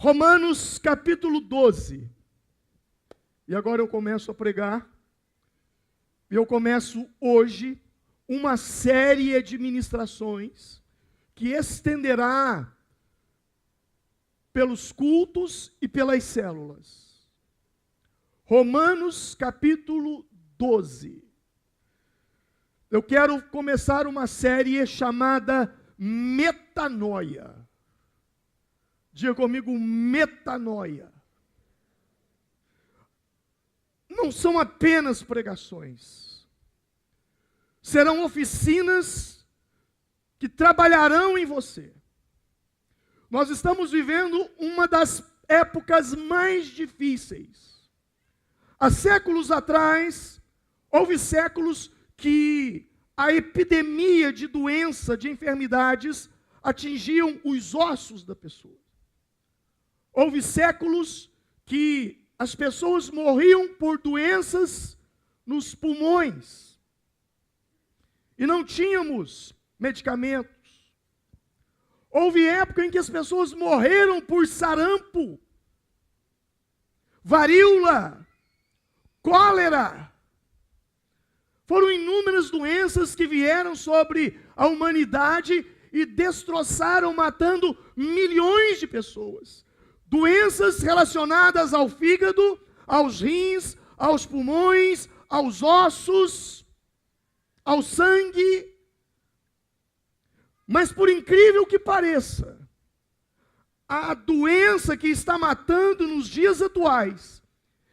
Romanos capítulo 12. E agora eu começo a pregar. E eu começo hoje uma série de ministrações que estenderá pelos cultos e pelas células. Romanos capítulo 12. Eu quero começar uma série chamada Metanoia. Diga comigo, metanoia. Não são apenas pregações. Serão oficinas que trabalharão em você. Nós estamos vivendo uma das épocas mais difíceis. Há séculos atrás, houve séculos que a epidemia de doença, de enfermidades, atingiam os ossos da pessoa. Houve séculos que as pessoas morriam por doenças nos pulmões. E não tínhamos medicamentos. Houve época em que as pessoas morreram por sarampo, varíola, cólera. Foram inúmeras doenças que vieram sobre a humanidade e destroçaram, matando milhões de pessoas. Doenças relacionadas ao fígado, aos rins, aos pulmões, aos ossos, ao sangue. Mas por incrível que pareça, a doença que está matando nos dias atuais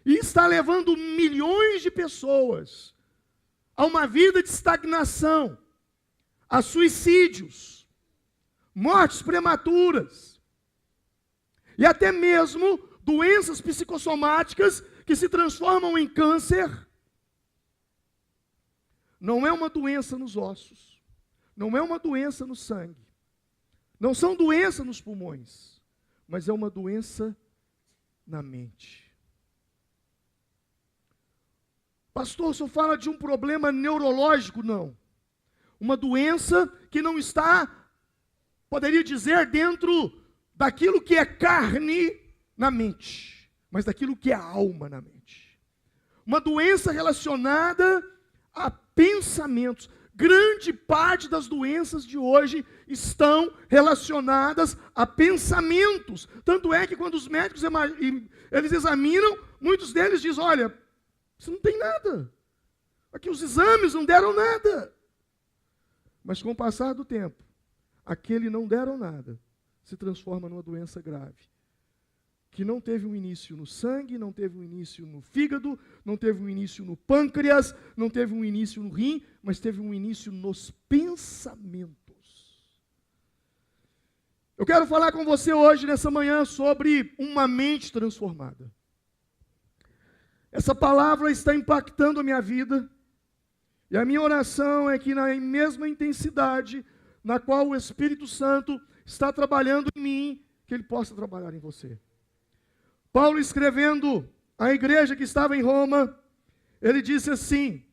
e está levando milhões de pessoas a uma vida de estagnação, a suicídios, mortes prematuras, e até mesmo doenças psicossomáticas que se transformam em câncer. Não é uma doença nos ossos, não é uma doença no sangue, não são doenças nos pulmões, mas é uma doença na mente. Pastor, o senhor fala de um problema neurológico? Não. Uma doença que não está, poderia dizer, dentro daquilo que é carne na mente, mas daquilo que é alma na mente. Uma doença relacionada a pensamentos. Grande parte das doenças de hoje estão relacionadas a pensamentos. Tanto é que quando os médicos eles examinam, muitos deles dizem, olha, você não tem nada. Aqui os exames não deram nada. Mas com o passar do tempo, aquele não deram nada se transforma numa doença grave, que não teve um início no sangue, não teve um início no fígado, não teve um início no pâncreas, não teve um início no rim, mas teve um início nos pensamentos. Eu quero falar com você hoje, nessa manhã, sobre uma mente transformada. Essa palavra está impactando a minha vida, e a minha oração é que na mesma intensidade na qual o Espírito Santo está trabalhando em mim, que Ele possa trabalhar em você. Paulo, escrevendo à igreja que estava em Roma, ele disse assim: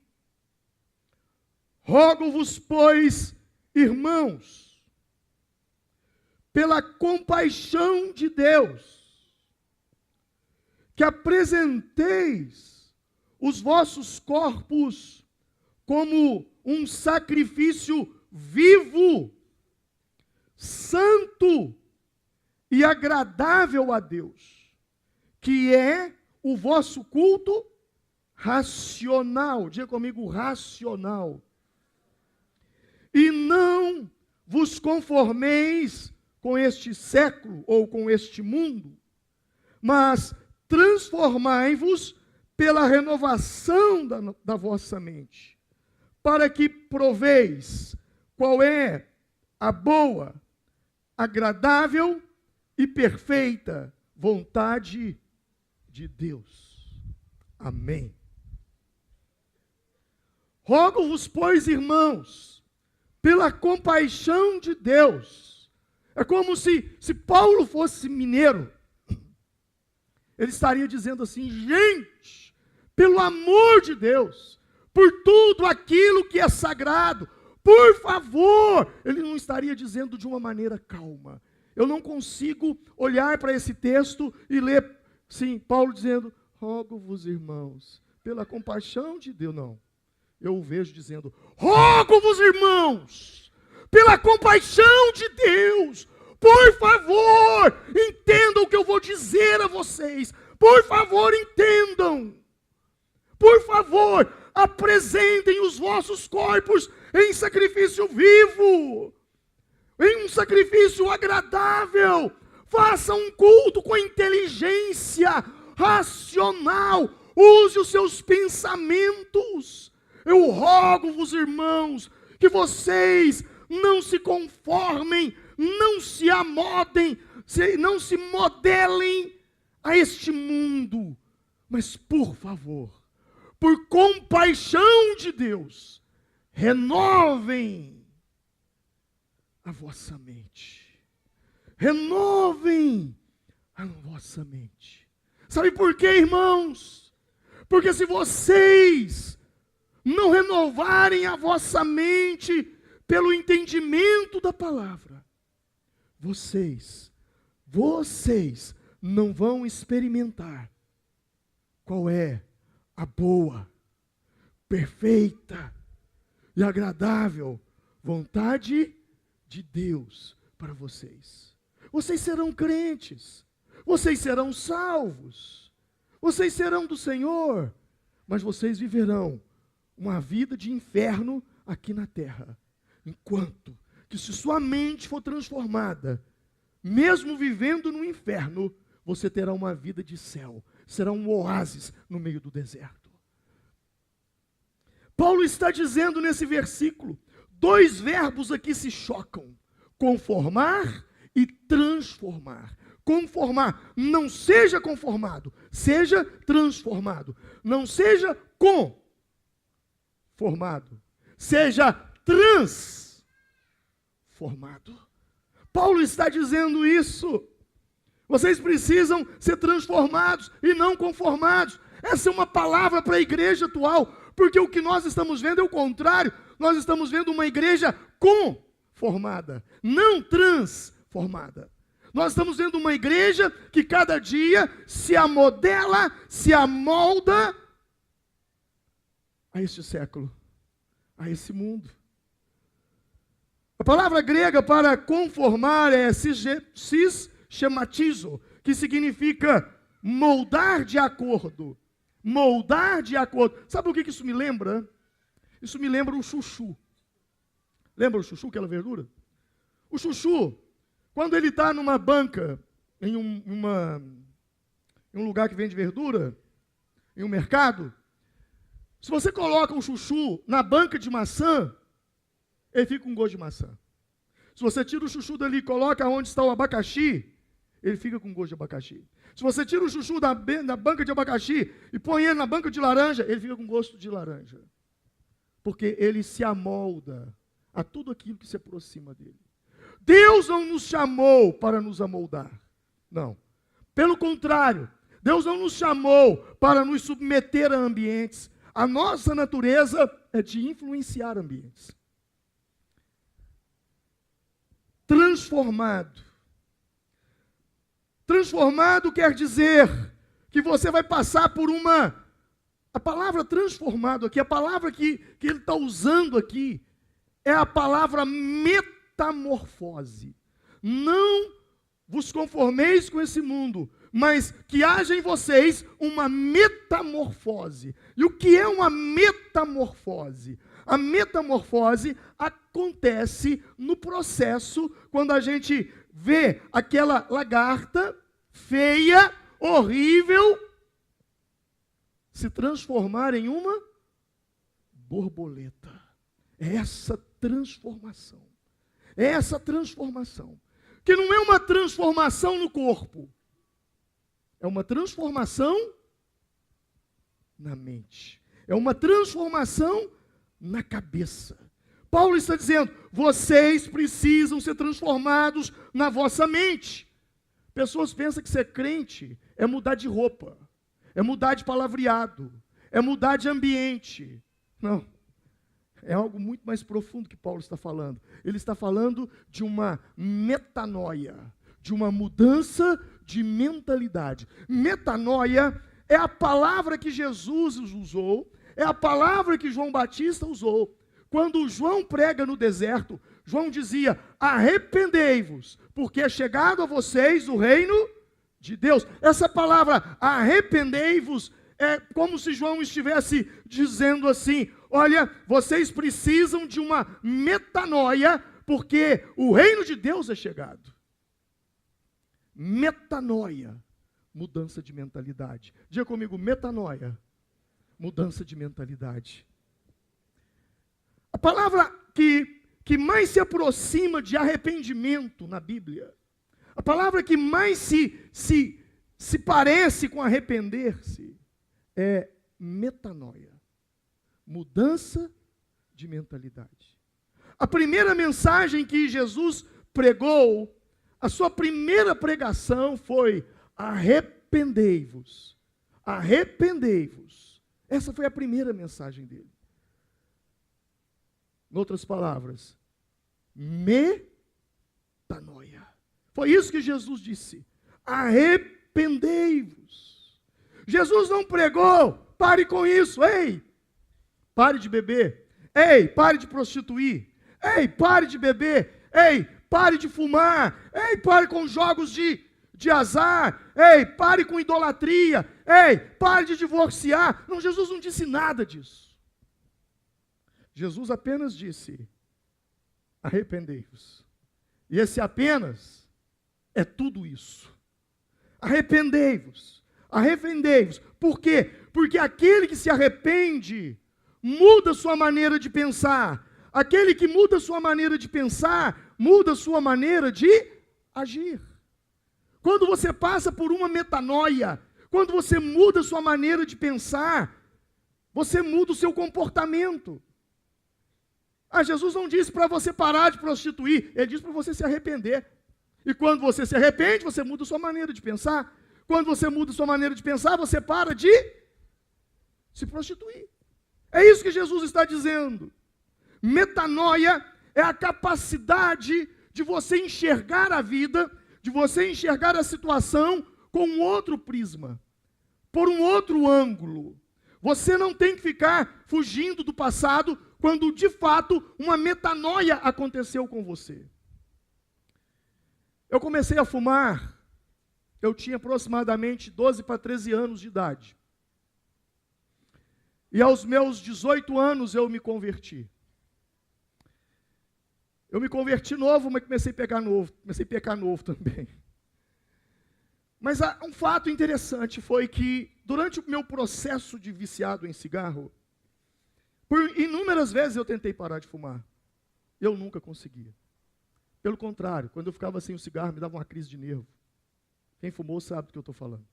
rogo-vos, pois, irmãos, pela compaixão de Deus, que apresenteis os vossos corpos como um sacrifício vivo, santo e agradável a Deus, que é o vosso culto racional. Diga comigo, racional. E não vos conformeis com este século ou com este mundo, mas transformai-vos pela renovação da vossa mente, para que proveis qual é a boa, agradável e perfeita vontade de Deus. Amém. Rogo-vos, pois, irmãos, pela compaixão de Deus. É como se Paulo fosse mineiro. Ele estaria dizendo assim: gente, pelo amor de Deus, por tudo aquilo que é sagrado, por favor. Ele não estaria dizendo de uma maneira calma. Eu não consigo olhar para esse texto e ler, sim, Paulo dizendo, rogo-vos, irmãos, pela compaixão de Deus. Não. Eu o vejo dizendo, rogo-vos, irmãos, pela compaixão de Deus, por favor, entendam o que eu vou dizer a vocês. Por favor, entendam. Por favor, apresentem os vossos corpos em sacrifício vivo, em um sacrifício agradável. Façam um culto com inteligência racional. Use os seus pensamentos. Eu rogo-vos, irmãos, que vocês não se conformem, não se amodem, não se modelem a este mundo, mas por favor, por compaixão de Deus, renovem a vossa mente. Renovem a vossa mente. Sabe por quê, irmãos? Porque se vocês não renovarem a vossa mente pelo entendimento da palavra, vocês não vão experimentar qual é a boa, perfeita e agradável vontade de Deus para vocês. Vocês serão crentes, vocês serão salvos, vocês serão do Senhor, mas vocês viverão uma vida de inferno aqui na terra, enquanto que se sua mente for transformada, mesmo vivendo no inferno, você terá uma vida de céu, será um oásis no meio do deserto. Paulo está dizendo nesse versículo, dois verbos aqui se chocam, conformar e transformar. Conformar, não seja conformado, seja transformado. Não seja conformado, seja transformado. Paulo está dizendo isso. Vocês precisam ser transformados e não conformados. Essa é uma palavra para a igreja atual, porque o que nós estamos vendo é o contrário. Nós estamos vendo uma igreja conformada, não transformada. Nós estamos vendo uma igreja que cada dia se amodela, se amolda a este século, a esse mundo. A palavra grega para conformar é schematizo, que significa moldar de acordo. Moldar de acordo. Sabe o que isso me lembra? Isso me lembra o chuchu. Lembra o chuchu, aquela verdura? O chuchu, quando ele está numa banca, em um lugar que vende verdura, em um mercado, se você coloca um chuchu na banca de maçã, ele fica com gosto de maçã. Se você tira o chuchu dali e coloca onde está o abacaxi, ele fica com gosto de abacaxi. Se você tira o chuchu da banca de abacaxi e põe ele na banca de laranja, ele fica com gosto de laranja. Porque ele se amolda a tudo aquilo que se aproxima dele. Deus não nos chamou para nos amoldar. Não. Pelo contrário, Deus não nos chamou para nos submeter a ambientes. A nossa natureza é de influenciar ambientes. Transformado. Transformado quer dizer que você vai passar por uma... A palavra transformado aqui, a palavra que ele está usando aqui, é a palavra metamorfose. Não vos conformeis com esse mundo, mas que haja em vocês uma metamorfose. E o que é uma metamorfose? A metamorfose acontece no processo quando a gente vê aquela lagarta feia, horrível, se transformar em uma borboleta. É essa transformação. É essa transformação. Que não é uma transformação no corpo. É uma transformação na mente. É uma transformação na cabeça. Paulo está dizendo, vocês precisam ser transformados na vossa mente. Pessoas pensam que ser crente é mudar de roupa, é mudar de palavreado, é mudar de ambiente. Não. É algo muito mais profundo que Paulo está falando. Ele está falando de uma metanoia, de uma mudança de mentalidade. Metanoia é a palavra que Jesus usou, é a palavra que João Batista usou. Quando João prega no deserto, João dizia: arrependei-vos, porque é chegado a vocês o reino de Deus. Essa palavra, arrependei-vos, é como se João estivesse dizendo assim: olha, vocês precisam de uma metanoia, porque o reino de Deus é chegado. Metanoia, mudança de mentalidade. Diga comigo, metanoia, mudança de mentalidade. A palavra que mais se aproxima de arrependimento na Bíblia, a palavra que mais se parece com arrepender-se, é metanoia, mudança de mentalidade. A primeira mensagem que Jesus pregou, a sua primeira pregação foi: arrependei-vos, arrependei-vos. Essa foi a primeira mensagem dele. Em outras palavras, metanoia. Foi isso que Jesus disse: arrependei-vos. Jesus não pregou: pare com isso, ei, pare de beber, ei, pare de prostituir, ei, pare de beber, ei, pare de fumar, ei, pare com jogos de azar, ei, pare com idolatria, ei, pare de divorciar. Não, Jesus não disse nada disso. Jesus apenas disse: arrependei-vos. E esse apenas é tudo isso. Arrependei-vos, arrependei-vos. Por quê? Porque aquele que se arrepende muda sua maneira de pensar. Aquele que muda sua maneira de pensar, muda sua maneira de agir. Quando você passa por uma metanoia, quando você muda sua maneira de pensar, você muda o seu comportamento. Jesus não disse para você parar de prostituir, ele disse para você se arrepender. E quando você se arrepende, você muda sua maneira de pensar. Quando você muda sua maneira de pensar, você para de se prostituir. É isso que Jesus está dizendo. Metanoia é a capacidade de você enxergar a vida, de você enxergar a situação com um outro prisma, por um outro ângulo. Você não tem que ficar fugindo do passado quando de fato uma metanoia aconteceu com você. Eu comecei a fumar, eu tinha aproximadamente 12 para 13 anos de idade. E aos meus 18 anos eu me converti. Eu me converti novo, mas comecei a pecar novo também. Mas um fato interessante foi que, durante o meu processo de viciado em cigarro, por inúmeras vezes eu tentei parar de fumar. Eu nunca conseguia. Pelo contrário, quando eu ficava sem o cigarro, me dava uma crise de nervo. Quem fumou sabe do que eu estou falando.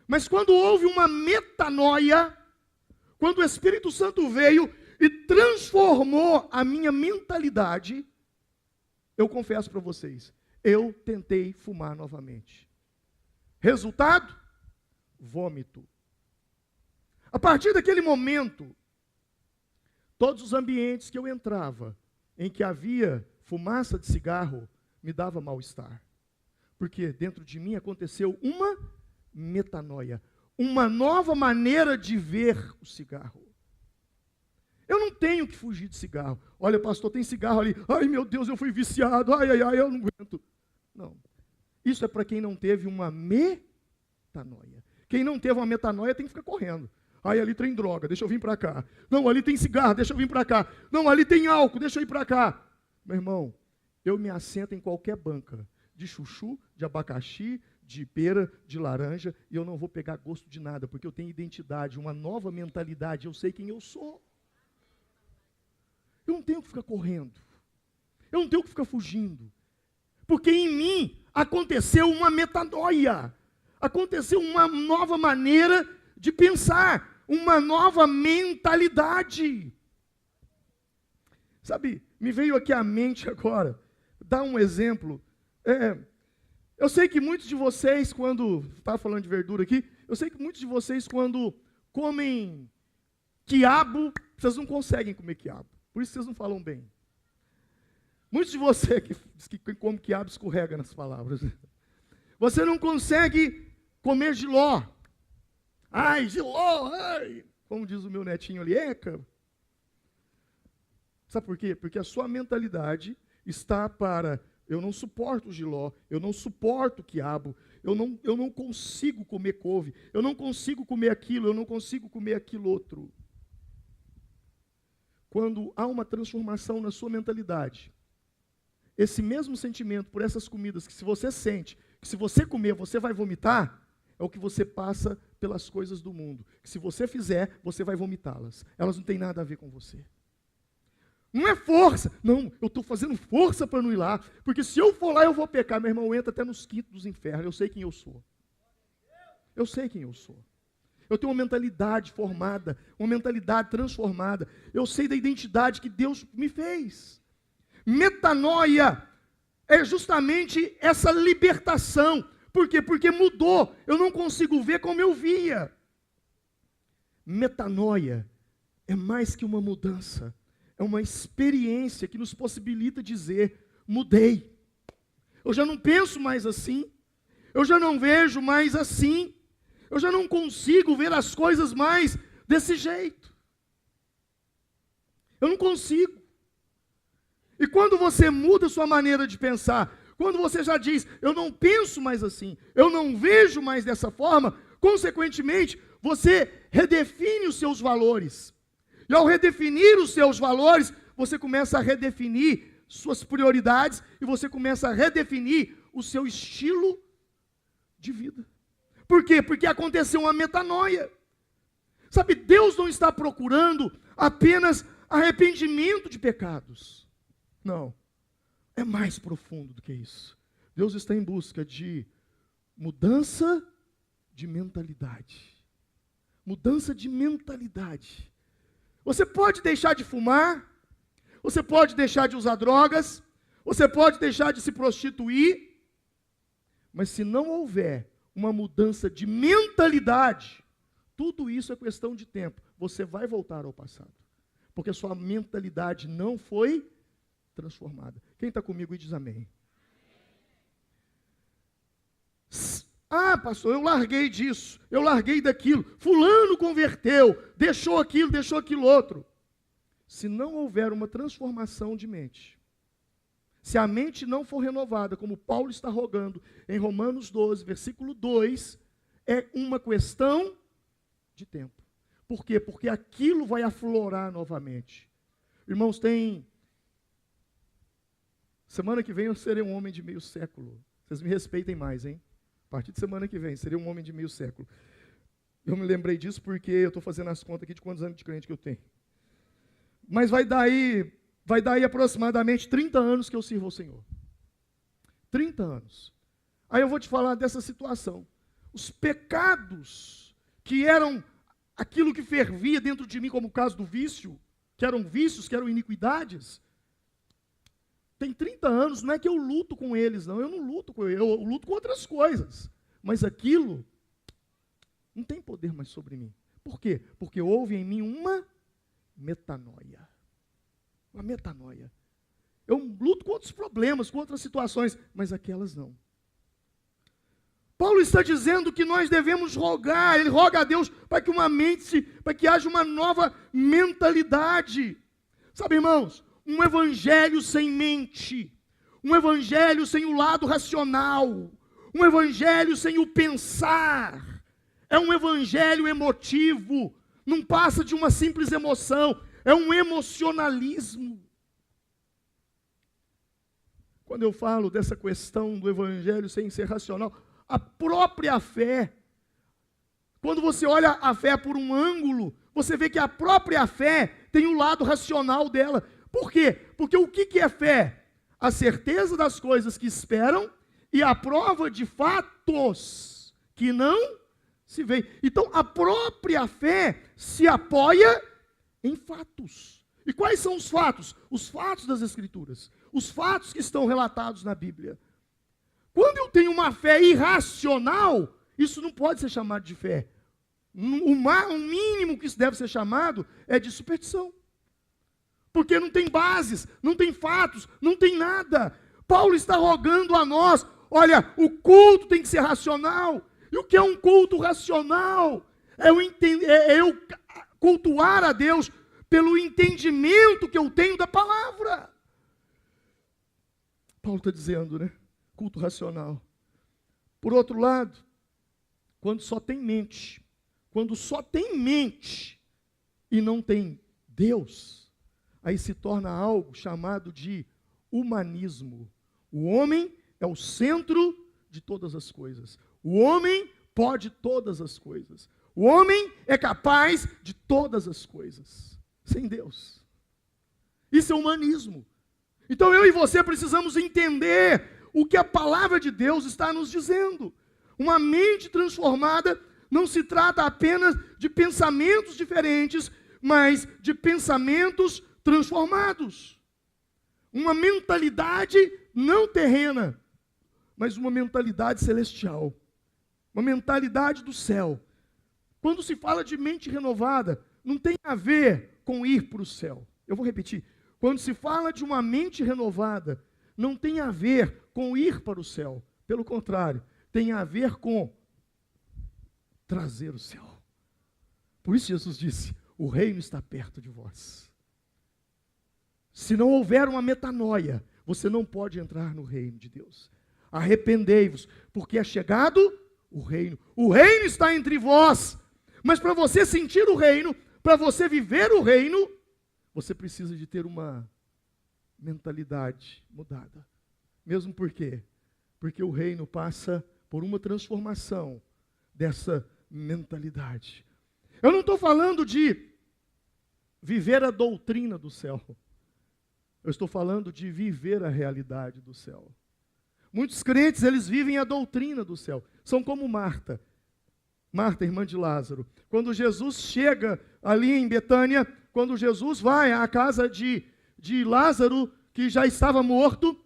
Mas quando houve uma metanoia, quando o Espírito Santo veio e transformou a minha mentalidade, eu confesso para vocês, eu tentei fumar novamente. Resultado? Vômito. A partir daquele momento, todos os ambientes que eu entrava, em que havia fumaça de cigarro, me dava mal-estar. Porque dentro de mim aconteceu uma metanoia, uma nova maneira de ver o cigarro. Eu não tenho que fugir de cigarro. Olha, pastor, tem cigarro ali. Ai, meu Deus, eu fui viciado. Ai, eu não aguento. Não. Isso é para quem não teve uma metanoia. Quem não teve uma metanoia tem que ficar correndo. Ai, ali tem droga, deixa eu vir para cá. Não, ali tem cigarro, deixa eu vir para cá. Não, ali tem álcool, deixa eu ir para cá. Meu irmão, eu me assento em qualquer banca, de chuchu, de abacaxi, de pera, de laranja, e eu não vou pegar gosto de nada, porque eu tenho identidade, uma nova mentalidade, eu sei quem eu sou. Eu não tenho que ficar correndo. Eu não tenho que ficar fugindo. Porque em mim aconteceu uma metanoia. Aconteceu uma nova maneira de pensar. Uma nova mentalidade. Sabe, me veio aqui à mente agora, dar um exemplo. Eu sei que muitos de vocês, quando, estava falando de verdura aqui, eu sei que muitos de vocês, quando comem quiabo, vocês não conseguem comer quiabo. Por isso vocês não falam bem. Muitos de você que diz que como quiabo escorrega nas palavras. Você não consegue comer jiló. Ai, jiló, ai. Como diz o meu netinho ali, cara. Sabe por quê? Porque a sua mentalidade está para, eu não suporto jiló, eu não suporto quiabo, eu não consigo comer couve, eu não consigo comer aquilo, eu não consigo comer aquilo outro. Quando há uma transformação na sua mentalidade, esse mesmo sentimento por essas comidas, que se você sente, que se você comer, você vai vomitar, é o que você passa pelas coisas do mundo. Que se você fizer, você vai vomitá-las. Elas não têm nada a ver com você. Não é força. Não, eu estou fazendo força para não ir lá. Porque se eu for lá, eu vou pecar. Meu irmão, entra até nos quintos dos infernos. Eu sei quem eu sou. Eu sei quem eu sou. Eu tenho uma mentalidade formada, uma mentalidade transformada. Eu sei da identidade que Deus me fez. Metanoia é justamente essa libertação. Por quê? Porque mudou. Eu não consigo ver como eu via. Metanoia é mais que uma mudança. É uma experiência que nos possibilita dizer, mudei. Eu já não penso mais assim. Eu já não vejo mais assim. Eu já não consigo ver as coisas mais desse jeito. Eu não consigo. E quando você muda sua maneira de pensar, quando você já diz, eu não penso mais assim, eu não vejo mais dessa forma, consequentemente, você redefine os seus valores. E ao redefinir os seus valores, você começa a redefinir suas prioridades e você começa a redefinir o seu estilo de vida. Por quê? Porque aconteceu uma metanoia. Sabe, Deus não está procurando apenas arrependimento de pecados. Não. É mais profundo do que isso. Deus está em busca de mudança de mentalidade. Mudança de mentalidade. Você pode deixar de fumar, você pode deixar de usar drogas, você pode deixar de se prostituir, mas se não houver uma mudança de mentalidade, tudo isso é questão de tempo. Você vai voltar ao passado, porque a sua mentalidade não foi transformada. Quem está comigo e diz amém? Ah, pastor, eu larguei disso, eu larguei daquilo, fulano converteu, deixou aquilo outro. Se não houver uma transformação de mente, se a mente não for renovada, como Paulo está rogando em Romanos 12, versículo 2, é uma questão de tempo. Por quê? Porque aquilo vai aflorar novamente. Irmãos, semana que vem eu serei um homem de meio século. Vocês me respeitem mais, hein? A partir de semana que vem, serei um homem de meio século. Eu me lembrei disso porque eu estou fazendo as contas aqui de quantos anos de crente que eu tenho. Mas vai dar aí aproximadamente 30 anos que eu sirvo ao Senhor. 30 anos. Aí eu vou te falar dessa situação. Os pecados que eram aquilo que fervia dentro de mim, como o caso do vício, que eram vícios, que eram iniquidades, tem 30 anos, não é que eu luto com eles, não. Eu não luto com eles, eu luto com outras coisas. Mas aquilo não tem poder mais sobre mim. Por quê? Porque houve em mim uma metanoia. Uma metanoia. Eu luto com outros problemas, com outras situações, mas aquelas não. Paulo está dizendo que nós devemos rogar, ele roga a Deus para que haja uma nova mentalidade. Sabe, irmãos, um evangelho sem mente, um evangelho sem o lado racional, um evangelho sem o pensar, é um evangelho emotivo, não passa de uma simples emoção, é um emocionalismo. Quando eu falo dessa questão do evangelho sem ser racional, a própria fé, quando você olha a fé por um ângulo, você vê que a própria fé tem o lado racional dela. Por quê? Porque o que é fé? A certeza das coisas que esperam e a prova de fatos que não se veem. Então, a própria fé se apoia em fatos. E quais são os fatos? Os fatos das Escrituras. Os fatos que estão relatados na Bíblia. Quando eu tenho uma fé irracional, isso não pode ser chamado de fé. O mínimo que isso deve ser chamado é de superstição. porque não tem bases, não tem fatos, não tem nada. Paulo está rogando a nós, olha, o culto tem que ser racional. E o que é um culto racional? É eu cultuar a Deus pelo entendimento que eu tenho da palavra. Paulo está dizendo, né? Culto racional. Por outro lado, quando só tem mente e não tem Deus, aí se torna algo chamado de humanismo. O homem é o centro de todas as coisas. O homem pode todas as coisas. O homem é capaz de todas as coisas, sem Deus. Isso é humanismo. Então eu e você precisamos entender o que a palavra de Deus está nos dizendo. Uma mente transformada não se trata apenas de pensamentos diferentes, mas de pensamentos transformados. Uma mentalidade não terrena, mas uma mentalidade celestial. Uma mentalidade do céu. Quando se fala de mente renovada, não tem a ver com ir para o céu. Eu vou repetir. Quando se fala de uma mente renovada, não tem a ver com ir para o céu. Pelo contrário, tem a ver com trazer o céu. Por isso Jesus disse, o reino está perto de vós. Se não houver uma metanoia, você não pode entrar no reino de Deus. Arrependei-vos, porque é chegado o reino. O reino está entre vós. Mas para você sentir o reino, para você viver o reino, você precisa de ter uma mentalidade mudada. Mesmo por quê? Porque o reino passa por uma transformação dessa mentalidade. Eu não estou falando de viver a doutrina do céu. Eu estou falando de viver a realidade do céu. Muitos crentes, eles vivem a doutrina do céu. São como Marta. Marta, irmã de Lázaro. Quando Jesus chega ali em Betânia, quando Jesus vai à casa de Lázaro, que já estava morto,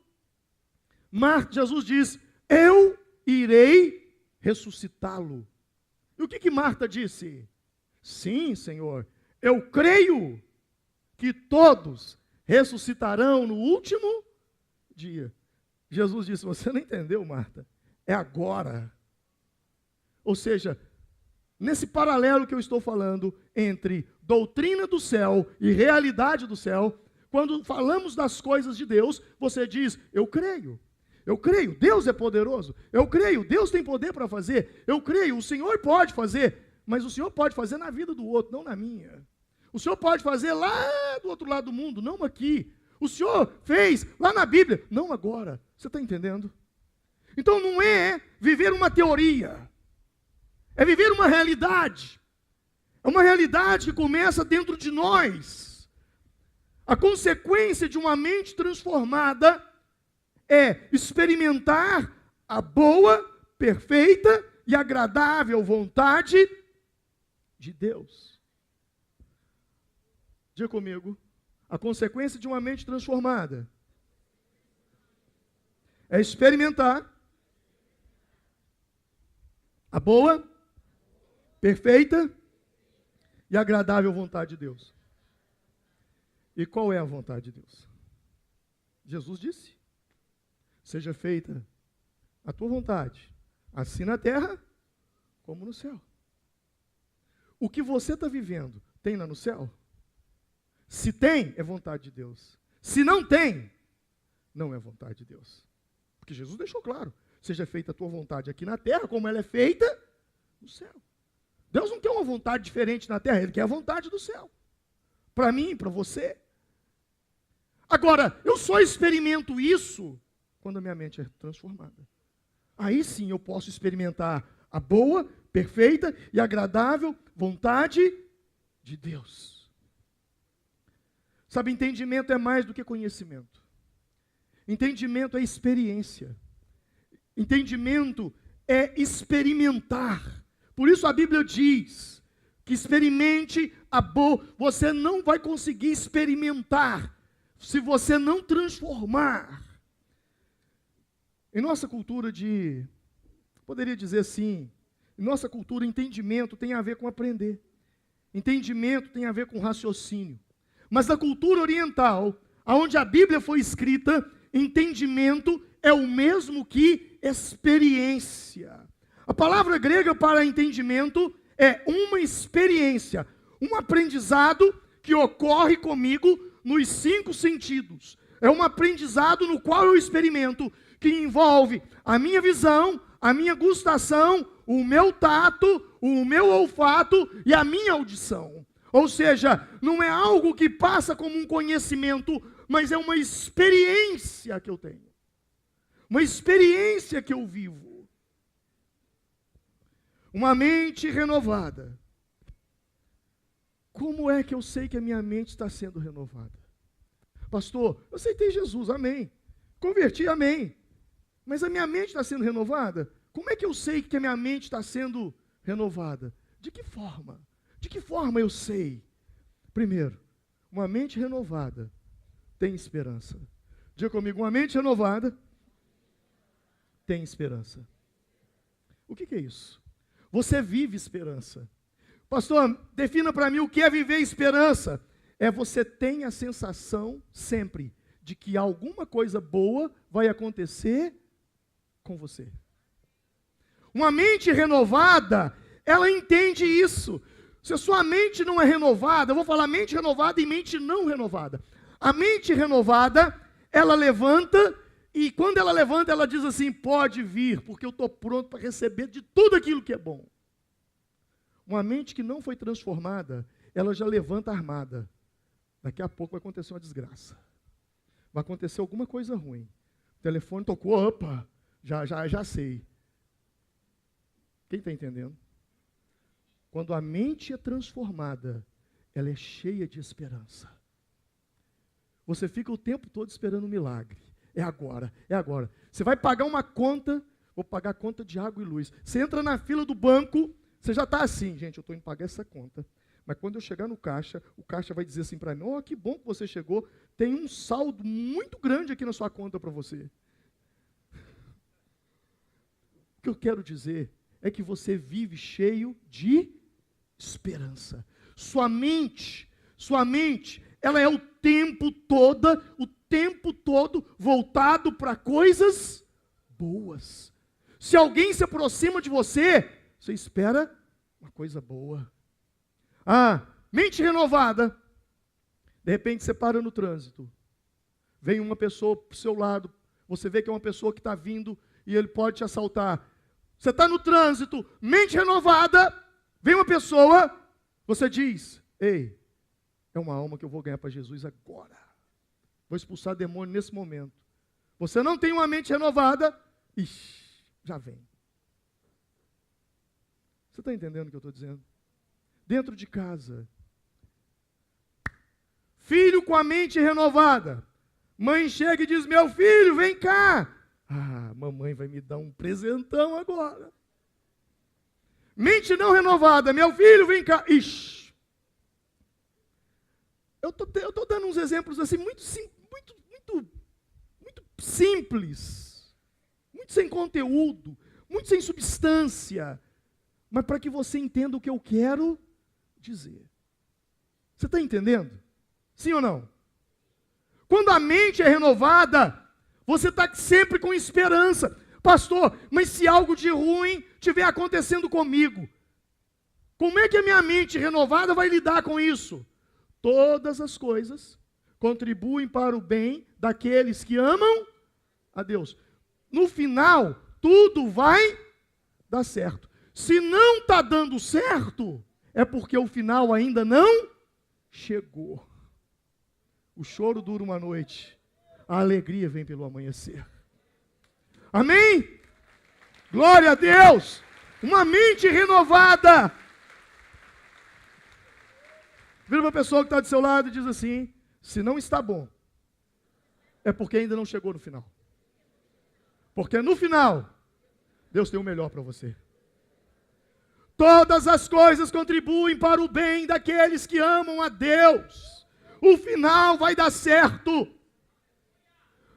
Jesus diz, eu irei ressuscitá-lo. E o que Marta disse? Sim, Senhor, eu creio que todos ressuscitarão no último dia. Jesus disse, você não entendeu, Marta? É agora. Ou seja, nesse paralelo que eu estou falando entre doutrina do céu e realidade do céu, quando falamos das coisas de Deus, você diz, eu creio, Deus é poderoso, eu creio, Deus tem poder para fazer, eu creio, o Senhor pode fazer, mas o Senhor pode fazer na vida do outro, não na minha. O Senhor pode fazer lá do outro lado do mundo, não aqui. O Senhor fez lá na Bíblia, não agora. Você está entendendo? Então não é viver uma teoria, é viver uma realidade. É uma realidade que começa dentro de nós. A consequência de uma mente transformada é experimentar a boa, perfeita e agradável vontade de Deus. Diga comigo, a consequência de uma mente transformada é experimentar a boa, perfeita e agradável vontade de Deus. E qual é a vontade de Deus? Jesus disse, seja feita a tua vontade, assim na terra como no céu. O que você está vivendo, tem lá no céu? Se tem, é vontade de Deus. Se não tem, não é vontade de Deus. Porque Jesus deixou claro, seja feita a tua vontade aqui na terra, como ela é feita no céu. Deus não tem uma vontade diferente na terra, Ele quer a vontade do céu. Para mim, para você. Agora, eu só experimento isso quando a minha mente é transformada. Aí sim eu posso experimentar a boa, perfeita e agradável vontade de Deus. Sabe, entendimento é mais do que conhecimento. Entendimento é experiência. Entendimento é experimentar. Por isso a Bíblia diz que experimente a boa. Você não vai conseguir experimentar se você não transformar. Em nossa cultura poderia dizer assim, em nossa cultura, entendimento tem a ver com aprender. Entendimento tem a ver com raciocínio. Mas na cultura oriental, onde a Bíblia foi escrita, entendimento é o mesmo que experiência. A palavra grega para entendimento é uma experiência, um aprendizado que ocorre comigo nos 5 sentidos. É um aprendizado no qual eu experimento, que envolve a minha visão, a minha gustação, o meu tato, o meu olfato e a minha audição. Ou seja, não é algo que passa como um conhecimento, mas é uma experiência que eu tenho. Uma experiência que eu vivo. Uma mente renovada. Como é que eu sei que a minha mente está sendo renovada? Pastor, eu aceitei Jesus, amém. Converti, amém. Mas a minha mente está sendo renovada? Como é que eu sei que a minha mente está sendo renovada? De que forma? De que forma eu sei? Primeiro, uma mente renovada tem esperança. Diga comigo, uma mente renovada tem esperança. O que é isso? Você vive esperança. Pastor, defina para mim o que é viver esperança. É você ter a sensação sempre de que alguma coisa boa vai acontecer com você. Uma mente renovada, ela entende isso. Se a sua mente não é renovada, eu vou falar mente renovada e mente não renovada. A mente renovada, ela levanta, e quando ela levanta, ela diz assim, pode vir, porque eu estou pronto para receber de tudo aquilo que é bom. Uma mente que não foi transformada, ela já levanta armada. Daqui a pouco vai acontecer uma desgraça. Vai acontecer alguma coisa ruim. O telefone tocou, opa, já sei. Quem está entendendo? Quando a mente é transformada, ela é cheia de esperança. Você fica o tempo todo esperando um milagre. É agora, é agora. Você vai pagar uma conta, vou pagar a conta de água e luz. Você entra na fila do banco, você já está assim, gente, eu estou indo pagar essa conta. Mas quando eu chegar no caixa, o caixa vai dizer assim para mim, oh, que bom que você chegou, tem um saldo muito grande aqui na sua conta para você. O que eu quero dizer é que você vive cheio de esperança. Sua mente, ela é o tempo todo voltado para coisas boas. Se alguém se aproxima de você, você espera uma coisa boa. Mente renovada. De repente você para no trânsito. Vem uma pessoa para o seu lado. Você vê que é uma pessoa que está vindo e ele pode te assaltar. Você está no trânsito, mente renovada. Vem uma pessoa, você diz, ei, é uma alma que eu vou ganhar para Jesus agora. Vou expulsar demônio nesse momento. Você não tem uma mente renovada, já vem. Você está entendendo o que eu estou dizendo? Dentro de casa. Filho com a mente renovada. Mãe chega e diz, meu filho, vem cá. Mamãe vai me dar um presentão agora. Mente não renovada, meu filho, vem cá. Eu estou dando uns exemplos assim, muito simples, muito sem conteúdo, muito sem substância, mas para que você entenda o que eu quero dizer. Você está entendendo? Sim ou não? Quando a mente é renovada, você está sempre com esperança. Pastor, mas se algo de ruim estiver acontecendo comigo, como é que a minha mente renovada vai lidar com isso? Todas as coisas contribuem para o bem daqueles que amam a Deus. No final, tudo vai dar certo. Se não está dando certo, é porque o final ainda não chegou. O choro dura uma noite, a alegria vem pelo amanhecer. Amém? Glória a Deus! Uma mente renovada. Vira uma pessoa que está do seu lado e diz assim, se não está bom, é porque ainda não chegou no final. Porque no final, Deus tem o melhor para você. Todas as coisas contribuem para o bem daqueles que amam a Deus. O final vai dar certo.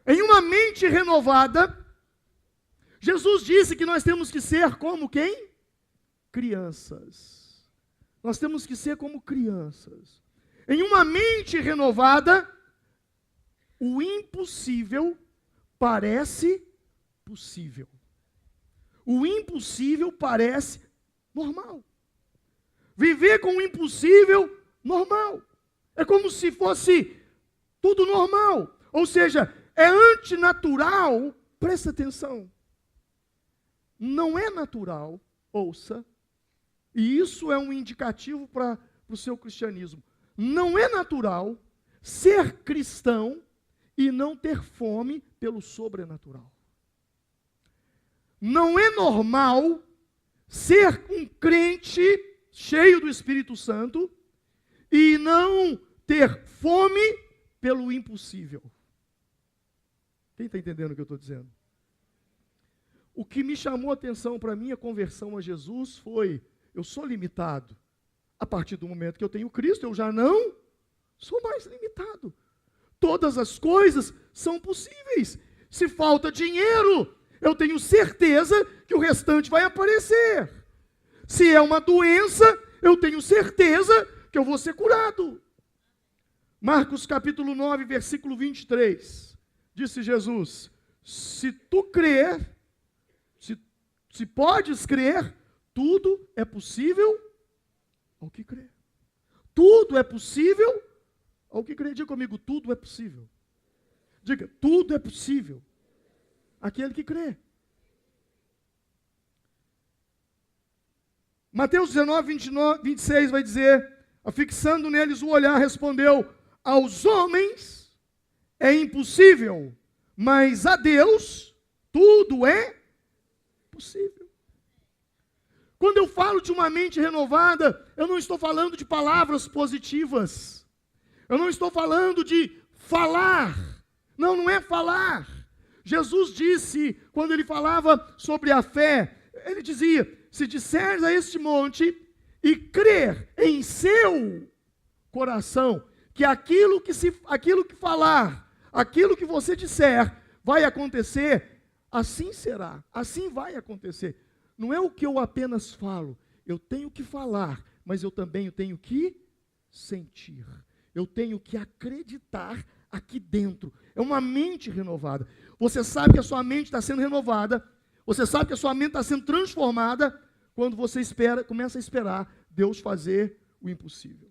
Em uma mente renovada, Jesus disse que nós temos que ser como quem? Crianças. Nós temos que ser como crianças. Em uma mente renovada, o impossível parece possível. O impossível parece normal. Viver com o impossível, normal. É como se fosse tudo normal. Ou seja, é antinatural, presta atenção. Não é natural, ouça, e isso é um indicativo para o seu cristianismo. Não é natural ser cristão e não ter fome pelo sobrenatural. Não é normal ser um crente cheio do Espírito Santo e não ter fome pelo impossível. Quem está entendendo o que eu estou dizendo? O que me chamou a atenção para a minha conversão a Jesus foi: eu sou limitado. A partir do momento que eu tenho Cristo, eu já não sou mais limitado. Todas as coisas são possíveis. Se falta dinheiro, eu tenho certeza que o restante vai aparecer. Se é uma doença, eu tenho certeza que eu vou ser curado. Marcos capítulo 9, versículo 23. Disse Jesus: se tu crer, se podes crer, tudo é possível ao que crê. Tudo é possível ao que crê. Diga comigo, tudo é possível. Diga, tudo é possível àquele que crê. Mateus 19, 26 vai dizer: afixando neles o olhar, respondeu: aos homens é impossível, mas a Deus tudo é possível. Quando eu falo de uma mente renovada, eu não estou falando de palavras positivas. Eu não estou falando de falar. Não, não é falar. Jesus disse, quando ele falava sobre a fé, ele dizia: se disseres a este monte e crer em seu coração, que aquilo que falar, aquilo que você disser, vai acontecer, assim será, assim vai acontecer. Não é o que eu apenas falo, eu tenho que falar, mas eu também tenho que sentir. Eu tenho que acreditar aqui dentro. É uma mente renovada. Você sabe que a sua mente está sendo renovada, você sabe que a sua mente está sendo transformada quando você começa a esperar Deus fazer o impossível.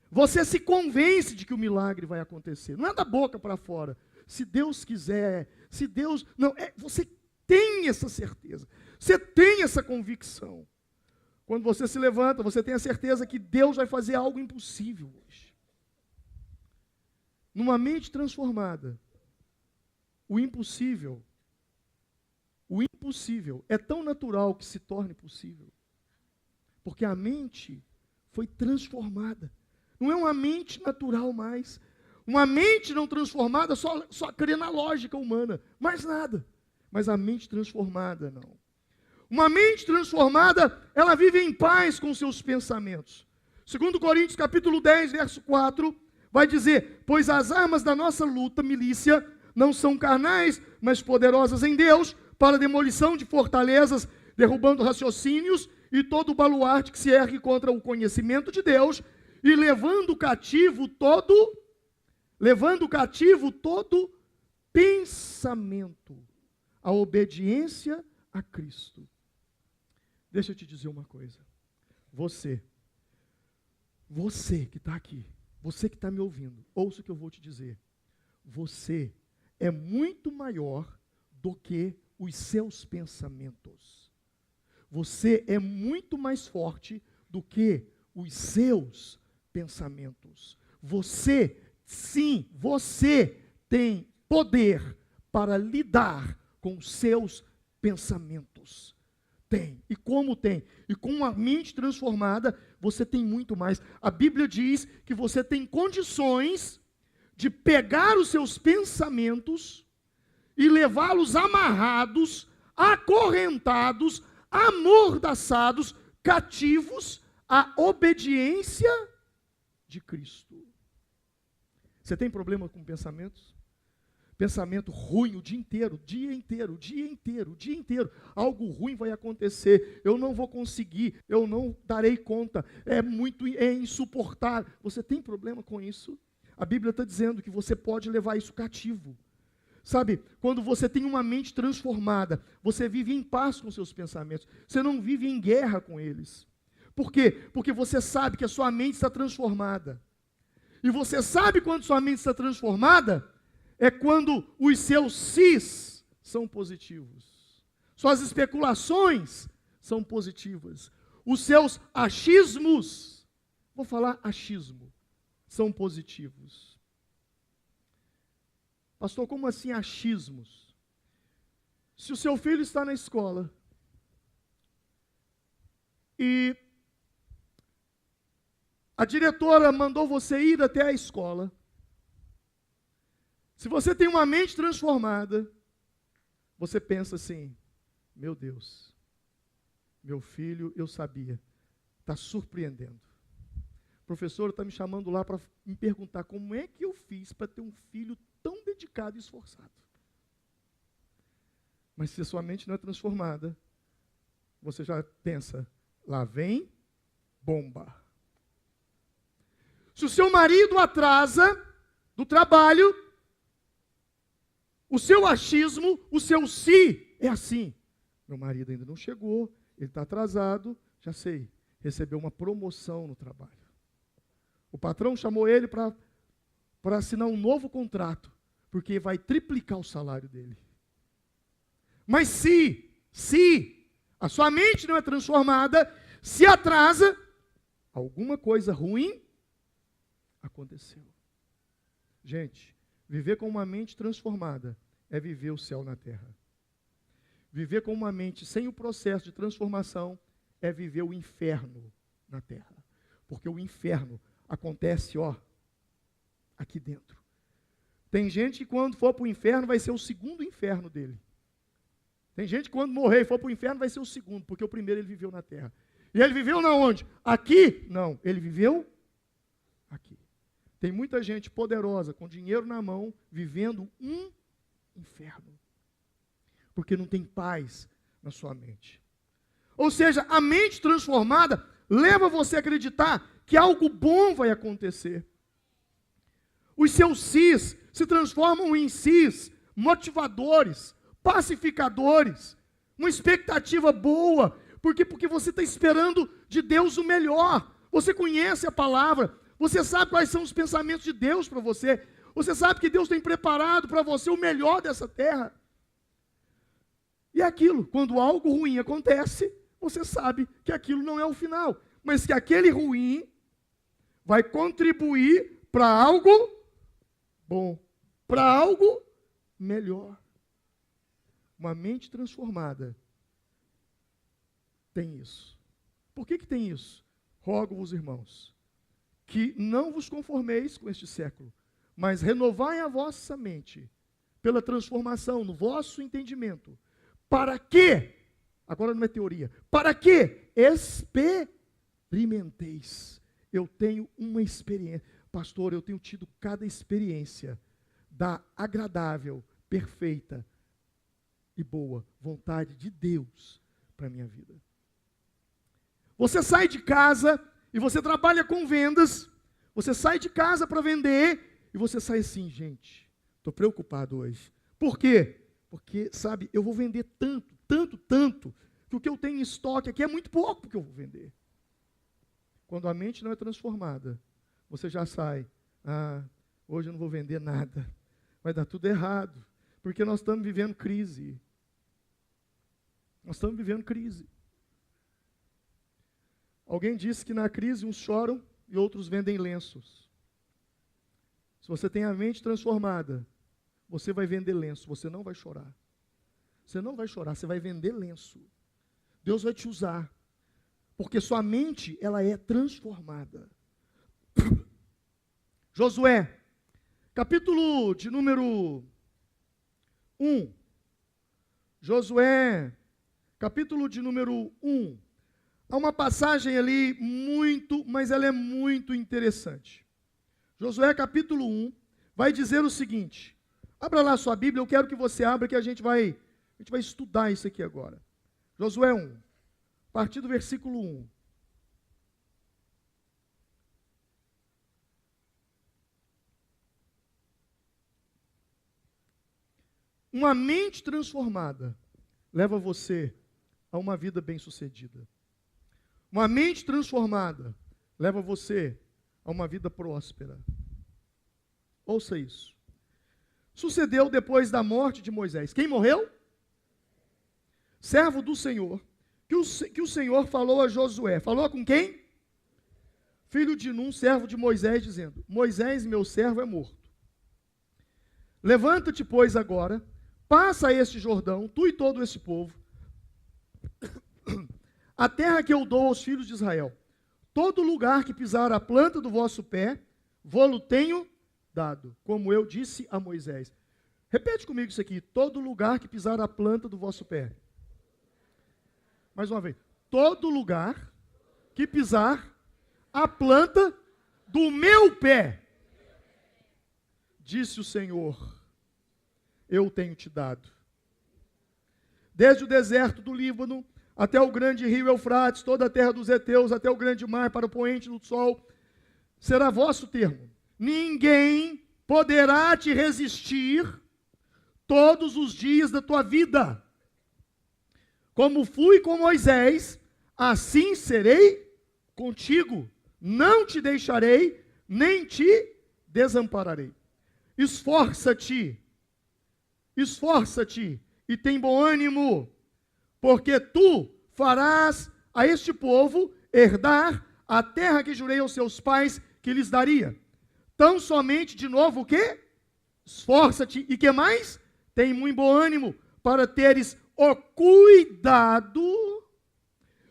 Você se convence de que o milagre vai acontecer. Não é da boca para fora. Se Deus quiser, se Deus... Não, você tem essa certeza. Você tem essa convicção. Quando você se levanta, você tem a certeza que Deus vai fazer algo impossível hoje. Numa mente transformada, o impossível é tão natural que se torne possível. Porque a mente foi transformada. Não é uma mente natural mais. Uma mente não transformada só crê na lógica humana. Mais nada. Mas a mente transformada, não. Uma mente transformada, ela vive em paz com seus pensamentos. 2 Coríntios capítulo 10, verso 4, vai dizer: pois as armas da nossa luta, milícia, não são carnais, mas poderosas em Deus, para a demolição de fortalezas, derrubando raciocínios e todo o baluarte que se ergue contra o conhecimento de Deus, e levando cativo todo pensamento à obediência a Cristo. Deixa eu te dizer uma coisa. Você que está aqui, você que está me ouvindo, ouça o que eu vou te dizer. Você é muito maior do que os seus pensamentos. Você é muito mais forte do que os seus pensamentos. Você, sim, você tem poder para lidar com os seus pensamentos. Tem. E como tem? E com uma mente transformada, você tem muito mais. A Bíblia diz que você tem condições de pegar os seus pensamentos e levá-los amarrados, acorrentados, amordaçados, cativos à obediência de Cristo. Você tem problema com pensamentos? Pensamento ruim o dia inteiro, o dia inteiro, o dia inteiro, o dia inteiro. Algo ruim vai acontecer, eu não vou conseguir, eu não darei conta, é insuportável. Você tem problema com isso? A Bíblia está dizendo que você pode levar isso cativo. Sabe, quando você tem uma mente transformada, você vive em paz com seus pensamentos, você não vive em guerra com eles. Por quê? Porque você sabe que a sua mente está transformada. E você sabe quando sua mente está transformada, é quando os seus sis são positivos. Suas especulações são positivas. Os seus achismos, vou falar achismo, são positivos. Pastor, como assim achismos? Se o seu filho está na escola e a diretora mandou você ir até a escola, se você tem uma mente transformada, você pensa assim, meu Deus, meu filho, eu sabia, está surpreendendo. O professor está me chamando lá para me perguntar como é que eu fiz para ter um filho tão dedicado e esforçado. Mas se a sua mente não é transformada, você já pensa, lá vem bomba. Se o seu marido atrasa do trabalho, o seu achismo, o seu si, é assim. Meu marido ainda não chegou, ele está atrasado, já sei, recebeu uma promoção no trabalho. O patrão chamou ele para assinar um novo contrato, porque vai triplicar o salário dele. Mas se a sua mente não é transformada, se atrasa, alguma coisa ruim aconteceu. Gente, viver com uma mente transformada é viver o céu na terra. Viver com uma mente sem o processo de transformação é viver o inferno na terra. Porque o inferno acontece, aqui dentro. Tem gente que quando for para o inferno vai ser o segundo inferno dele. Tem gente que quando morrer e for para o inferno vai ser o segundo, porque o primeiro ele viveu na terra. E ele viveu na onde? Aqui? Não, ele viveu aqui. Tem muita gente poderosa, com dinheiro na mão, vivendo um inferno. Porque não tem paz na sua mente. Ou seja, a mente transformada leva você a acreditar que algo bom vai acontecer. Os seus sis se transformam em sis motivadores, pacificadores, uma expectativa boa, porque você está esperando de Deus o melhor. Você conhece a palavra, você sabe quais são os pensamentos de Deus para você, você sabe que Deus tem preparado para você o melhor dessa terra. E é aquilo, quando algo ruim acontece, você sabe que aquilo não é o final, mas que aquele ruim vai contribuir para algo bom, para algo melhor. Uma mente transformada tem isso. Por que tem isso? Rogo-vos, irmãos, que não vos conformeis com este século, mas renovai a vossa mente pela transformação no vosso entendimento. Para que, agora não é teoria, para que experimenteis. Eu tenho uma experiência, pastor, eu tenho tido cada experiência da agradável, perfeita e boa vontade de Deus para a minha vida. Você sai de casa e você trabalha com vendas, você sai de casa para vender e você sai assim, gente, estou preocupado hoje. Por quê? Porque, sabe, eu vou vender tanto, que o que eu tenho em estoque aqui é muito pouco porque eu vou vender. Quando a mente não é transformada, você já sai, hoje eu não vou vender nada, vai dar tudo errado, porque nós estamos vivendo crise. Nós estamos vivendo crise. Alguém disse que na crise uns choram e outros vendem lenços. Se você tem a mente transformada, você vai vender lenço, você não vai chorar. Você não vai chorar, você vai vender lenço. Deus vai te usar, porque sua mente, ela é transformada. Josué, capítulo de número 1. Josué, capítulo de número 1. Há uma passagem ali mas ela é muito interessante. Josué capítulo 1 vai dizer o seguinte: Abra lá a sua Bíblia, eu quero que você abra, que a gente vai estudar isso aqui agora. Josué 1, a partir do versículo 1. Uma mente transformada leva você a uma vida bem-sucedida. Uma mente transformada leva você a uma vida próspera. Ouça isso. Sucedeu depois da morte de Moisés. Quem morreu? Servo do Senhor. Que o Senhor falou a Josué. Falou com quem? Filho de Num, servo de Moisés, dizendo: Moisés, meu servo, é morto. Levanta-te, pois, agora, passa este Jordão, tu e todo esse povo, a terra que eu dou aos filhos de Israel. Todo lugar que pisar a planta do vosso pé, vô-lo tenho dado, como eu disse a Moisés. Repete comigo isso aqui. Todo lugar que pisar a planta do vosso pé. Mais uma vez. Todo lugar que pisar a planta do meu pé, disse o Senhor, eu tenho te dado. Desde o deserto do Líbano até o grande rio Eufrates, toda a terra dos heteus, até o grande mar, para o poente do sol, será vosso termo. Ninguém poderá te resistir todos os dias da tua vida. Como fui com Moisés, assim serei contigo. Não te deixarei, nem te desampararei. Esforça-te e tem bom ânimo, porque tu farás a este povo herdar a terra que jurei aos seus pais que lhes daria. Tão somente, de novo, o quê? Esforça-te e que mais? Tem muito bom ânimo, para teres o cuidado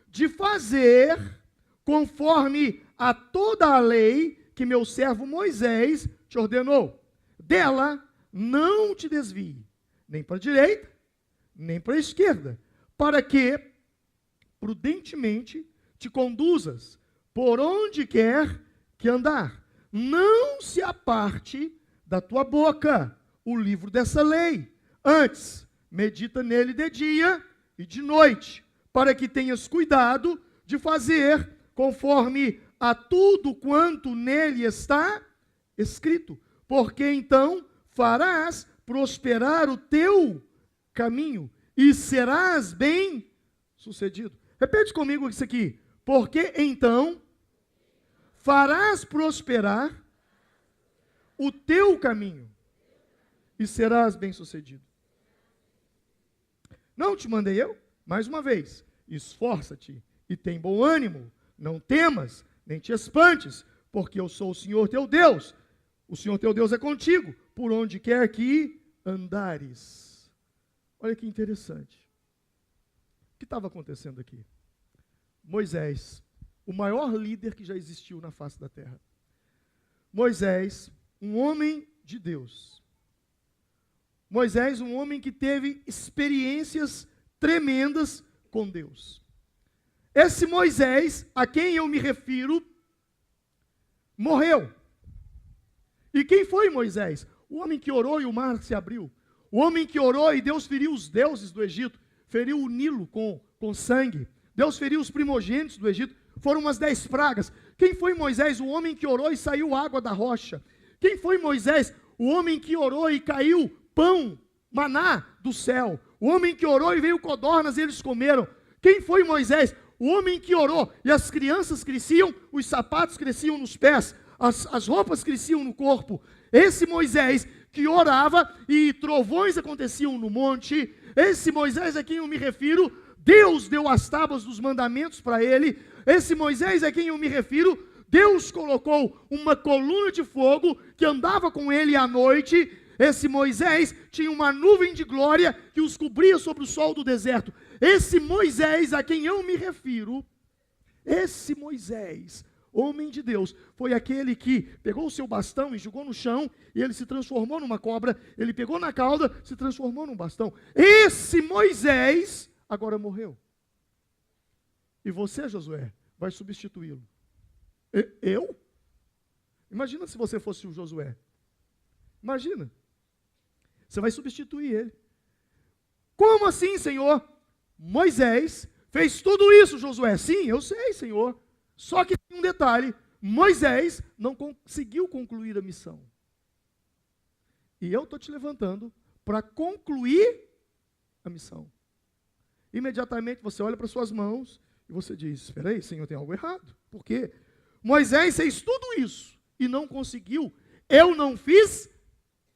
de fazer conforme a toda a lei que meu servo Moisés te ordenou. Dela não te desvie, nem para a direita, nem para a esquerda, para que prudentemente te conduzas por onde quer que andar. Não se aparte da tua boca o livro dessa lei. Antes, medita nele de dia e de noite, para que tenhas cuidado de fazer conforme a tudo quanto nele está escrito. Porque então farás prosperar o teu caminho e serás bem-sucedido. Repete comigo isso aqui. Porque então farás prosperar o teu caminho e serás bem-sucedido. Não te mandei eu? Mais uma vez, esforça-te e tem bom ânimo, não temas, nem te espantes, porque eu sou o Senhor teu Deus. O Senhor teu Deus é contigo, por onde quer que andares. Olha que interessante. O que estava acontecendo aqui? Moisés, o maior líder que já existiu na face da terra. Moisés, um homem de Deus. Moisés, um homem que teve experiências tremendas com Deus. Esse Moisés, a quem eu me refiro, morreu. E quem foi Moisés? O homem que orou e o mar se abriu. O homem que orou e Deus feriu os deuses do Egito. Feriu o Nilo com sangue. Deus feriu os primogênitos do Egito. Foram umas 10 pragas. Quem foi Moisés? O homem que orou e saiu água da rocha. Quem foi Moisés? O homem que orou e caiu pão, maná do céu. O homem que orou e veio codornas e eles comeram. Quem foi Moisés? O homem que orou e as crianças cresciam, os sapatos cresciam nos pés, as roupas cresciam no corpo. Esse Moisés que orava e trovões aconteciam no monte, esse Moisés a quem eu me refiro, Deus deu as tábuas dos mandamentos para ele. Esse Moisés a quem eu me refiro, Deus colocou uma coluna de fogo que andava com ele à noite. Esse Moisés tinha uma nuvem de glória que os cobria sobre o sol do deserto. Esse Moisés a quem eu me refiro, esse Moisés, homem de Deus, foi aquele que pegou o seu bastão e jogou no chão, e ele se transformou numa cobra. Ele pegou na cauda, se transformou num bastão. Esse Moisés agora morreu. E você, Josué, vai substituí-lo. Eu? Imagina se você fosse o Josué. Imagina. Você vai substituir ele. Como assim, Senhor? Moisés fez tudo isso, Josué. Sim, eu sei, Senhor. Só que tem um detalhe. Moisés não conseguiu concluir a missão. E eu estou te levantando para concluir a missão. Imediatamente você olha para suas mãos e você diz, espera aí, Senhor, tem algo errado. Por quê? Moisés fez tudo isso e não conseguiu. Eu não fiz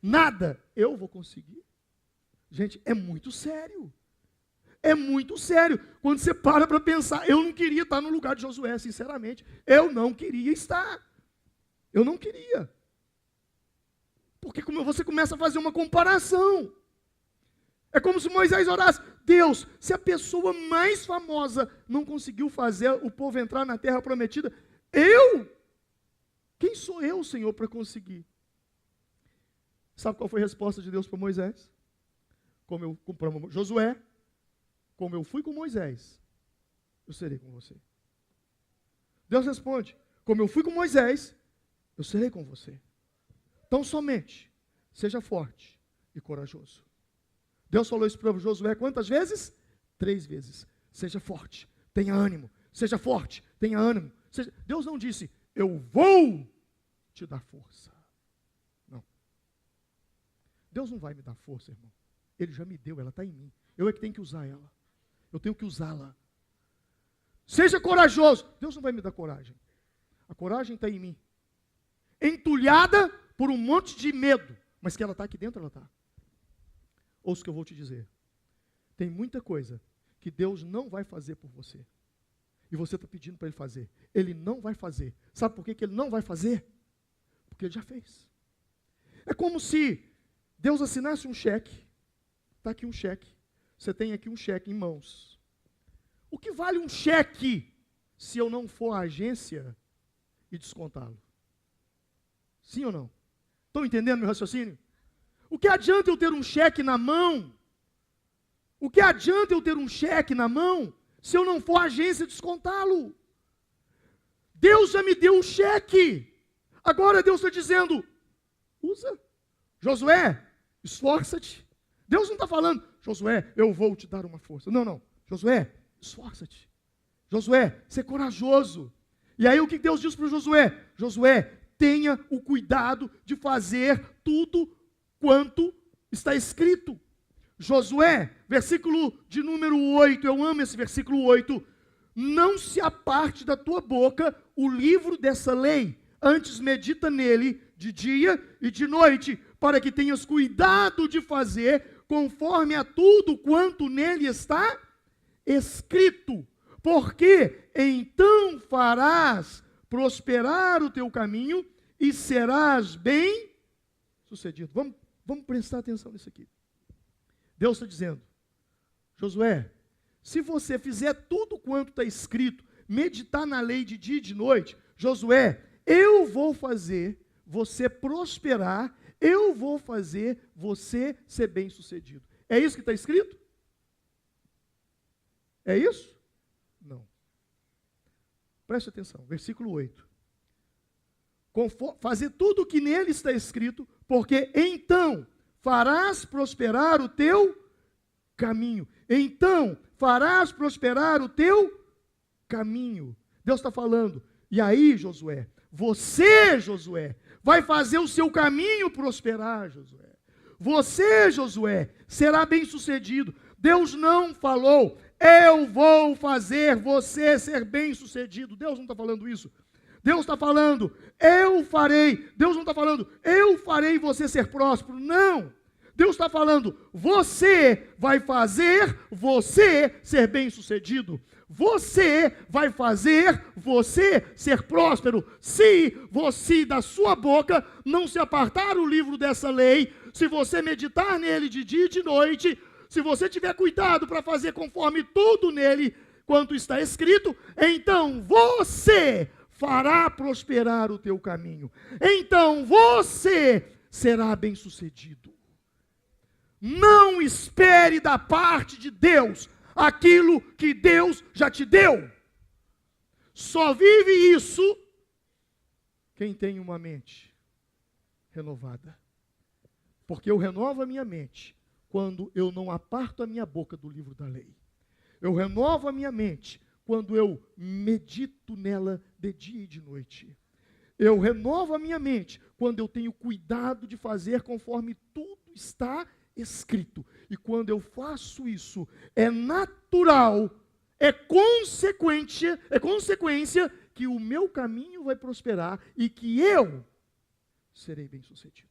nada. Eu vou conseguir. Gente, é muito sério. É muito sério. Quando você para pensar, eu não queria estar no lugar de Josué, sinceramente. Eu não queria estar. Eu não queria. Porque você começa a fazer uma comparação. É como se Moisés orasse, Deus, se a pessoa mais famosa não conseguiu fazer o povo entrar na terra prometida, quem sou eu, Senhor, para conseguir? Sabe qual foi a resposta de Deus para Moisés? Para Josué, como eu fui com Moisés, eu serei com você. Deus responde, como eu fui com Moisés, eu serei com você. Então somente, seja forte e corajoso. Deus falou isso para Josué quantas vezes? 3 vezes. Seja forte, tenha ânimo. Seja forte, tenha ânimo. Deus não disse, eu vou te dar força. Não. Deus não vai me dar força, irmão. Ele já me deu, ela está em mim. Eu é que tenho que usar ela. Eu tenho que usá-la. Seja corajoso. Deus não vai me dar coragem. A coragem está em mim. Entulhada por um monte de medo. Mas que ela está aqui dentro, ela está. Ouça o que eu vou te dizer. Tem muita coisa que Deus não vai fazer por você. E você está pedindo para Ele fazer. Ele não vai fazer. Sabe por que Ele não vai fazer? Porque Ele já fez. É como se Deus assinasse um cheque. Está aqui um cheque. Você tem aqui um cheque em mãos. O que vale um cheque se eu não for à agência e descontá-lo? Sim ou não? Estão entendendo meu raciocínio? O que adianta eu ter um cheque na mão? O que adianta eu ter um cheque na mão se eu não for à agência descontá-lo? Deus já me deu o cheque. Agora Deus está dizendo, usa. Josué, esforça-te. Deus não está falando, Josué, eu vou te dar uma força. Não, não. Josué, esforça-te. Josué, ser corajoso. E aí o que Deus diz para Josué? Josué, tenha o cuidado de fazer tudo quanto está escrito. Josué, versículo de número 8, eu amo esse versículo 8. Não se aparte da tua boca o livro dessa lei, antes medita nele de dia e de noite, para que tenhas cuidado de fazer conforme a tudo quanto nele está escrito. Porque então farás prosperar o teu caminho e serás bem sucedido. Vamos prestar atenção nisso aqui. Deus está dizendo, Josué, se você fizer tudo quanto está escrito, meditar na lei de dia e de noite, Josué, eu vou fazer você prosperar, eu vou fazer você ser bem sucedido. É isso que está escrito? É isso? Não. Preste atenção, versículo 8. Fazer tudo o que nele está escrito, porque então farás prosperar o teu caminho. Então farás prosperar o teu caminho. Deus está falando. E aí, Josué, você, Josué, vai fazer o seu caminho prosperar, Josué. Você, Josué, será bem sucedido. Deus não falou, eu vou fazer você ser bem sucedido. Deus não está falando isso. Deus está falando, eu farei. Deus não está falando, eu farei você ser próspero. Não. Deus está falando, você vai fazer você ser bem-sucedido. Você vai fazer você ser próspero. Se você da sua boca não se apartar o livro dessa lei, se você meditar nele de dia e de noite, se você tiver cuidado para fazer conforme tudo nele, quanto está escrito, então você fará prosperar o teu caminho. Então você será bem-sucedido. Não espere da parte de Deus aquilo que Deus já te deu. Só vive isso quem tem uma mente renovada. Porque eu renovo a minha mente quando eu não aparto a minha boca do livro da lei. Eu renovo a minha mente quando eu medito nela de dia e de noite. Eu renovo a minha mente quando eu tenho cuidado de fazer conforme tudo está escrito. E quando eu faço isso, é natural, é consequência que o meu caminho vai prosperar e que eu serei bem-sucedido.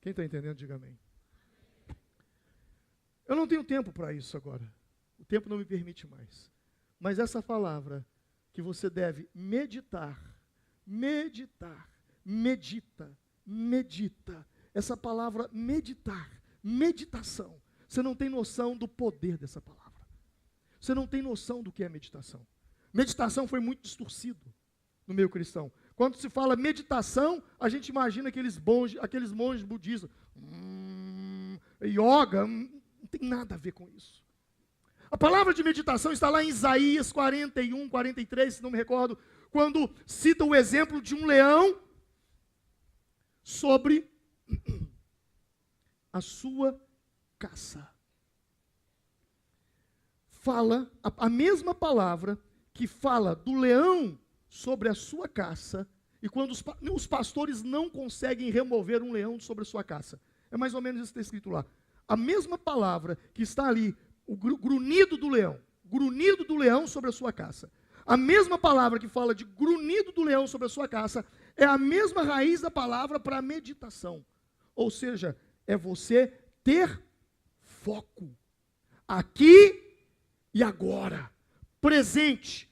Quem está entendendo, diga amém. Eu não tenho tempo para isso agora. O tempo não me permite mais. Mas essa palavra que você deve meditar, medita. Essa palavra meditar, meditação. Você não tem noção do poder dessa palavra. Você não tem noção do que é meditação. Meditação foi muito distorcido no meio cristão. Quando se fala meditação, a gente imagina aqueles monges budistas. Yoga, não tem nada a ver com isso. A palavra de meditação está lá em Isaías 41, 43, se não me recordo, quando cita o exemplo de um leão sobre a sua caça. Fala a mesma palavra que fala do leão sobre a sua caça, e quando os pastores não conseguem remover um leão sobre a sua caça. É mais ou menos isso que está escrito lá. A mesma palavra que está ali, o grunhido do leão sobre a sua caça. A mesma palavra que fala de grunhido do leão sobre a sua caça é a mesma raiz da palavra para meditação. Ou seja, é você ter foco. Aqui e agora. Presente,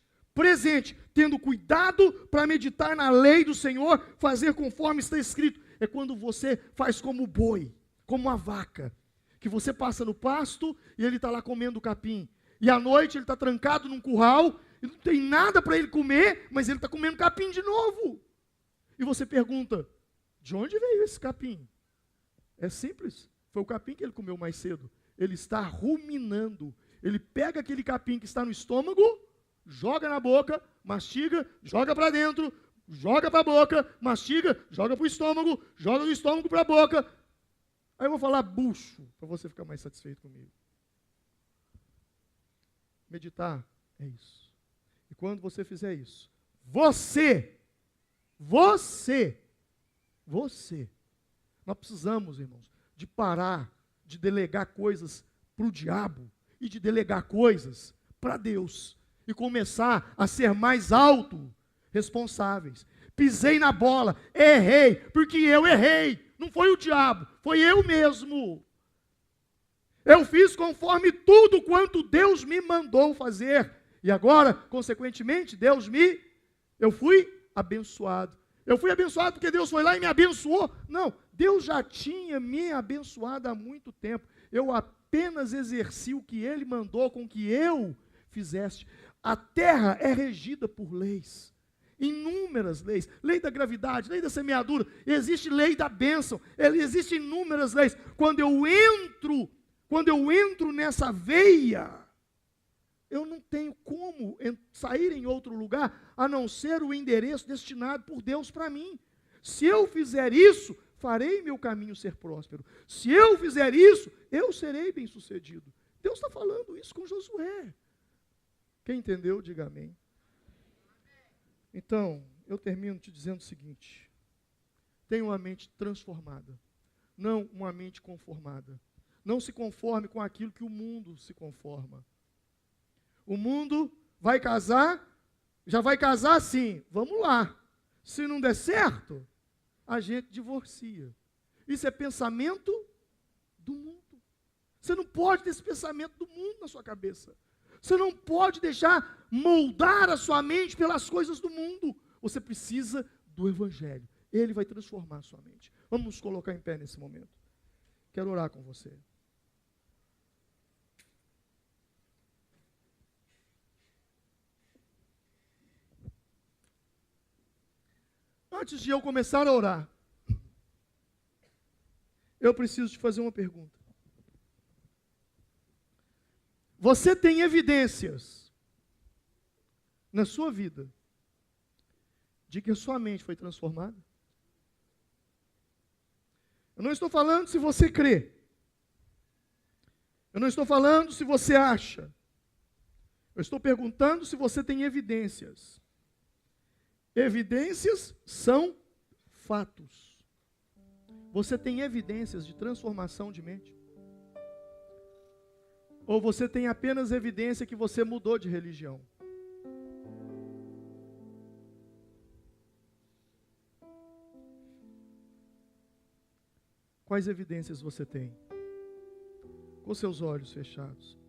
tendo cuidado para meditar na lei do Senhor, fazer conforme está escrito. É quando você faz como o boi, como a vaca, que você passa no pasto e ele está lá comendo capim. E à noite ele está trancado num curral, e não tem nada para ele comer, mas ele está comendo capim de novo. E você pergunta, de onde veio esse capim? É simples, foi o capim que ele comeu mais cedo. Ele está ruminando. Ele pega aquele capim que está no estômago, joga na boca, mastiga, joga para dentro, joga para a boca, mastiga, joga para o estômago, joga do estômago para a boca. Aí eu vou falar bucho, para você ficar mais satisfeito comigo. Meditar é isso. E quando você fizer isso, você, nós precisamos, irmãos, de parar de delegar coisas para o diabo e de delegar coisas para Deus e começar a ser mais responsáveis. Pisei na bola, errei, porque eu errei. Não foi o diabo, foi eu mesmo. Eu fiz conforme tudo quanto Deus me mandou fazer. E agora, consequentemente, eu fui abençoado. Eu fui abençoado porque Deus foi lá e me abençoou. Não, Deus já tinha me abençoado há muito tempo. Eu apenas exerci o que Ele mandou com que eu fizesse. A terra é regida por leis. Inúmeras leis. Lei da gravidade, lei da semeadura. Existe lei da bênção. Existem inúmeras leis. Quando eu entro nessa veia, eu não tenho como sair em outro lugar a não ser o endereço destinado por Deus para mim. Se eu fizer isso, farei meu caminho ser próspero. Se eu fizer isso, eu serei bem-sucedido. Deus está falando isso com Josué. Quem entendeu, diga amém. Então, eu termino te dizendo o seguinte: tenha uma mente transformada, não uma mente conformada. Não se conforme com aquilo que o mundo se conforma. O mundo vai casar, já vai casar assim, vamos lá. Se não der certo, a gente divorcia. Isso é pensamento do mundo. Você não pode ter esse pensamento do mundo na sua cabeça. Você não pode deixar moldar a sua mente pelas coisas do mundo. Você precisa do Evangelho. Ele vai transformar a sua mente. Vamos nos colocar em pé nesse momento. Quero orar com você. Antes de eu começar a orar, eu preciso te fazer uma pergunta. Você tem evidências na sua vida de que a sua mente foi transformada? Eu não estou falando se você crê. Eu não estou falando se você acha. Eu estou perguntando se você tem evidências. Evidências são fatos. Você tem evidências de transformação de mente? Ou você tem apenas evidência que você mudou de religião? Quais evidências você tem? Com seus olhos fechados.